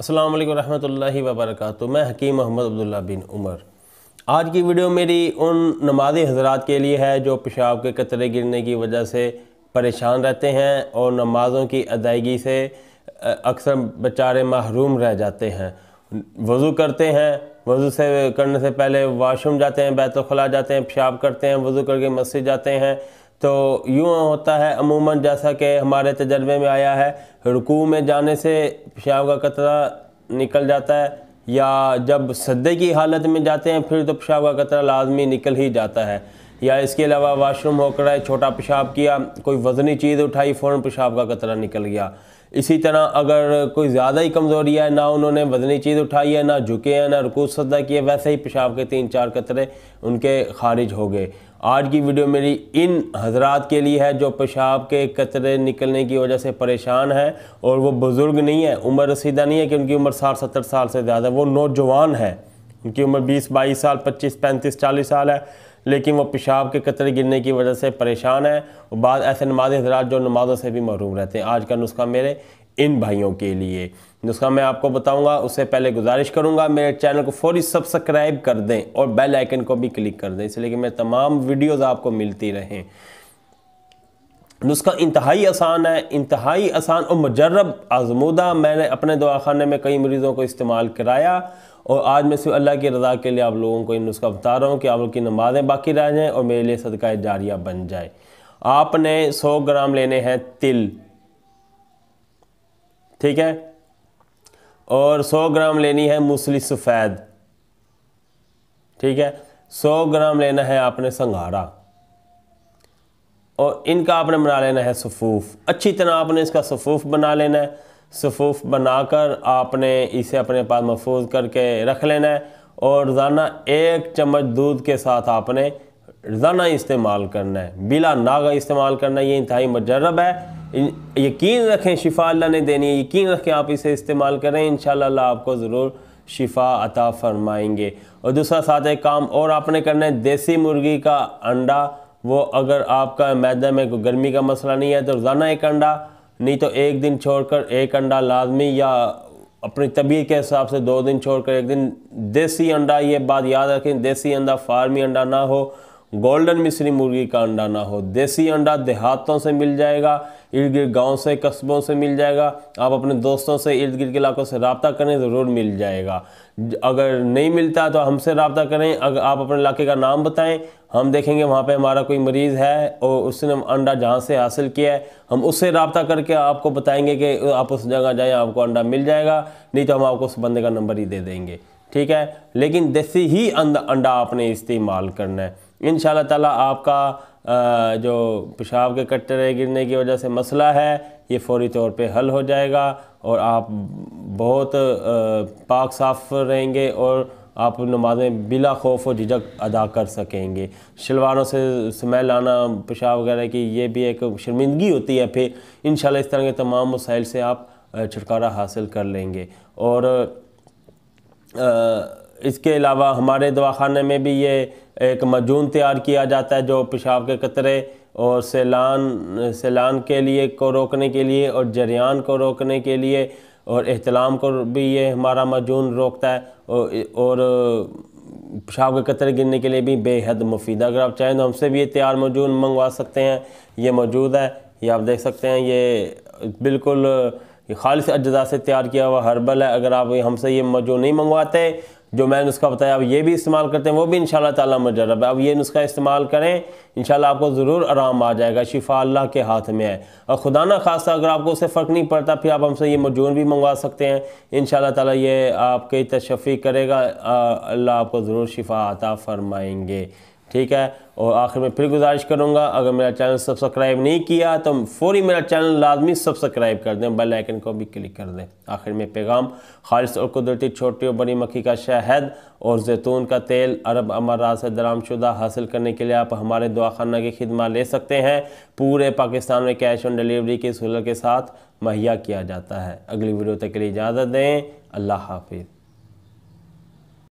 अस्सलाम वालेकुम रहमतुल्लाहि व बरकातुहू। मैं हकीम मोहम्मद अब्दुल्ला बिन उमर। आज की वीडियो मेरी उन नमाज़ी हज़रात के लिए है जो पेशाब के कतरे गिरने की वजह से परेशान रहते हैं और नमाज़ों की अदायगी से अक्सर बेचारे महरूम रह जाते हैं। वज़ू करते हैं, वज़ू से करने से पहले वाशरूम जाते हैं, बैतुल ख़ला जाते हैं, पेशाब करते हैं, वज़ू करके मस्जिद जाते हैं। तो यूँ होता है अमूमन, जैसा कि हमारे तजर्बे में आया है, रुकू में जाने से पेशाब का कतरा निकल जाता है, या जब सज्दे की हालत में जाते हैं फिर तो पेशाब का कतरा लाजमी निकल ही जाता है। या इसके अलावा वाशरूम होकर आए, छोटा पेशाब किया, कोई वज़नी चीज़ उठाई, फ़ौरन पेशाब का कतरा निकल गया। इसी तरह अगर कोई ज़्यादा ही कमज़ोरी है, ना उन्होंने वज़नी चीज़ उठाई है, ना झुके हैं, ना रुकू सज्दा किए, वैसे ही पेशाब के 3-4 कतरे उनके खारिज हो गए। आज की वीडियो मेरी इन हज़रात के लिए है जो पेशाब के कतरे निकलने की वजह से परेशान है, और वो बुज़ुर्ग नहीं है, उम्र रसीदा नहीं है कि उनकी उम्र 60-70 साल से ज़्यादा, वो नौजवान है, उनकी उम्र 20-22 साल, 25-35-40 साल है, लेकिन वो पेशाब के कतरे गिरने की वजह से परेशान है। और बाद ऐसे नमाज़ी हज़रात जो नमाज़ों से भी महरूम रहते हैं। आज का नुस्खा मेरे इन भाइयों के लिए, नुस्खा मैं आपको बताऊंगा, उससे पहले गुजारिश करूंगा मेरे चैनल को फौरी सब्सक्राइब कर दें और बेल आइकन को भी क्लिक कर दें, इसलिए कि मेरे तमाम वीडियोज़ आपको मिलती रहें। नुस्खा इंतहाई आसान है, इंतहाई आसान और मुजर्रब आजमूदा। मैंने अपने दवाखाने में कई मरीज़ों को इस्तेमाल कराया, और आज मैं सिर्फ अल्लाह की रज़ा के लिए आप लोगों को ये नुस्खा बता रहा हूँ कि आप लोग की नमाज़ें बाकी रह जाएँ और मेरे लिए सदका जारिया बन जाए। आपने 100 ग्राम लेने हैं तिल, ठीक है, और 100 ग्राम लेनी है मूसली सफ़ेद, ठीक है, 100 ग्राम लेना है आपने संघारा, और इनका आपने बना लेना है सफ़ूफ़। अच्छी तरह आपने इसका सफ़ूफ़ बना लेना है। सफ़ूफ़ बनाकर आपने इसे अपने पास महफूज करके रख लेना है, और रोज़ाना 1 चम्मच दूध के साथ आपने रोज़ाना इस्तेमाल करना है, बिला नागा इस्तेमाल करना है। ये इंतहाई मुजर्रब है, यकीन रखें शिफा अल्लाह ने देनी है, यकीन रखें आप इसे इस्तेमाल करें, इंशाअल्लाह अल्लाह आपको ज़रूर शिफा अता फरमाएंगे। और दूसरा साथ एक काम और आपने करना है, देसी मुर्गी का अंडा, वो अगर आपका मैदे में कोई गर्मी का मसला नहीं है तो रोज़ाना 1 अंडा, नहीं तो 1 दिन छोड़कर 1 अंडा लाजमी, या अपनी तबीयत के हिसाब से 2 दिन छोड़कर 1 दिन देसी अंडा। ये बात याद रखें, देसी अंडा फार्मी अंडा ना हो, गोल्डन मिस्री मुर्गी का अंडा ना हो। देसी अंडा देहातों से मिल जाएगा, इर्द गिर्द गाँव से, कस्बों से मिल जाएगा। आप अपने दोस्तों से, इर्द गिर्द के इलाकों से रब्ता करें, ज़रूर मिल जाएगा। अगर नहीं मिलता तो हमसे रब्ता करें। अगर आप अपने इलाके का नाम बताएं, हम देखेंगे वहाँ पे हमारा कोई मरीज़ है और उसने अंडा जहाँ से हासिल किया है, हम उससे रब्ता करके आपको बताएंगे कि आप उस जगह जाएँ, आपको अंडा मिल जाएगा। नहीं तो हम आपको उस बंदे का नंबर ही दे देंगे, ठीक है। लेकिन देसी ही अंडा आपने इस्तेमाल करना है। इंशाअल्लाह ताला आपका जो पेशाब के कतरे गिरने की वजह से मसला है, ये फौरी तौर पे हल हो जाएगा, और आप बहुत पाक साफ रहेंगे, और आप नमाज़ें बिला खौफ और झिझक अदा कर सकेंगे। शलवारों से स्मेल आना पेशाब वगैरह की, ये भी एक शर्मिंदगी होती है। फिर इंशाअल्लाह इस तरह के तमाम मसाइल से आप छुटकारा हासिल कर लेंगे। और इसके अलावा हमारे दवाखाने में भी ये एक मजून तैयार किया जाता है जो पेशाब के कतरे और सैलान के लिए को रोकने के लिए, और जरियान को रोकने के लिए, और एहतलाम को भी ये हमारा मजून रोकता है, और पेशाब के कतरे गिरने के लिए भी बेहद मुफीद है। अगर आप चाहें तो हमसे भी ये तैयार मजून मंगवा सकते हैं, ये मौजूद है, ये आप देख सकते हैं। ये बिल्कुल खालिस अज्जा से तैयार किया हुआ हर्बल है। अगर आप हमसे ये मौजूद नहीं मंगवाते, जो मैंने नुस्खा बताया अब ये भी इस्तेमाल करते हैं, वो भी इंशाअल्लाह ताला मुजर्रब है। अब ये नुस्खा इस्तेमाल करें, इंशाअल्लाह आपको ज़रूर आराम आ जाएगा। शिफा अल्लाह के हाथ में है, और खुदा ना खास्ता अगर आपको उससे फ़र्क नहीं पड़ता, फिर आप हमसे ये मजून भी मंगवा सकते हैं। इंशाअल्लाह ताला ये आपकी तशफ़ी करेगा, अल्लाह आपको ज़रूर शिफा अता फरमाएंगे, ठीक है। और आखिर में फिर गुजारिश करूँगा, अगर मेरा चैनल सब्सक्राइब नहीं किया तो फौरी मेरा चैनल लाजमी सब्सक्राइब कर दें, बेल आइकन को भी क्लिक कर दें। आखिर में पैगाम, खालिस और कुदरती छोटी और बड़ी मक्खी का शहद और जैतून का तेल अरब अमारात से दरामशुदा हासिल करने के लिए आप हमारे दवाखाना की खिदमत ले सकते हैं। पूरे पाकिस्तान में कैश ऑन डिलीवरी की सहूलत के साथ मुहैया किया जाता है। अगली वीडियो तक के लिए इजाज़त दें। अल्लाह हाफिज़।